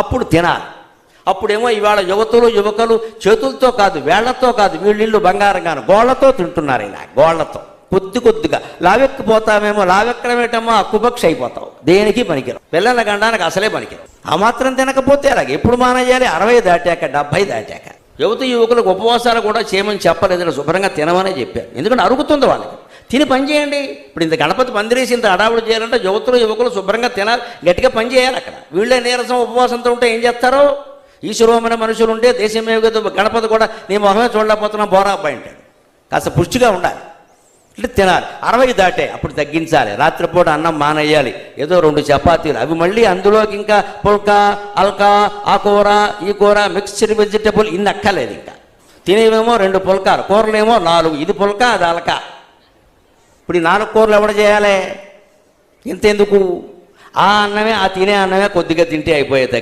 అప్పుడు తినాలి. అప్పుడేమో ఇవాళ యువకులు చేతులతో కాదు, వేళ్లతో కాదు, వీళ్ళిళ్ళు బంగారంగాను గోళ్లతో తింటున్నారు. ఇలా గోళ్లతో కొద్దిగా లావెక్కిపోతామేమో, లావెక్కడమేటమో అక్కుపక్షి అయిపోతావు, దేనికి పనికిరావు, పిల్లల గండానికి అసలే పనికిరావు. ఆ మాత్రం తినకపోతే అలాగే ఎప్పుడు మానేయాలి? 60 దాటాక 70 దాటాక. యువకులకు ఉపవాసాలు కూడా చేయమని చెప్పలేదు, శుభ్రంగా తినమనే చెప్పారు. ఎందుకంటే అరుగుతుంది వాళ్ళకి. తిని పని చేయండి. ఇప్పుడు ఇంత గణపతి పందిరేసి ఇంత అడావుడు చేయాలంటే యువకులు శుభ్రంగా తినాలి, గట్టిగా పని చేయాలి. అక్కడ వీళ్ళే నీరసం ఉపవాసంతో ఉంటే ఏం చేస్తారో? ఈశ్వరమైన మనుషులు ఉంటే దేశమే గణపతి కూడా నీ మొహమే చూడలేకపోతున్నా బోరా అబ్బాయి అంటాడు. కాస్త పుష్టిగా ఉండాలి, ఇట్లా తినాలి. 60 దాటే అప్పుడు తగ్గించాలి. రాత్రిపూట అన్నం మానేయాలి. ఏదో 2 చపాతీలు, అవి మళ్ళీ అందులోకి ఇంకా పుల్కా, అల్కా, ఆ కూర, ఈ కూర, మిక్స్డ్ వెజిటబుల్ ఇన్ని అక్కర్లేదు. ఇంకా తినేవేమో 2 పుల్కాలు, కూరలేమో 4. ఇది పుల్కా, అది అల్కా. ఇప్పుడు ఈ 4 కూరలు ఎవడ చేయాలి? ఇంతెందుకు? ఆ అన్నమే, ఆ తినే అన్నమే కొద్దిగా తింటే అయిపోయేది.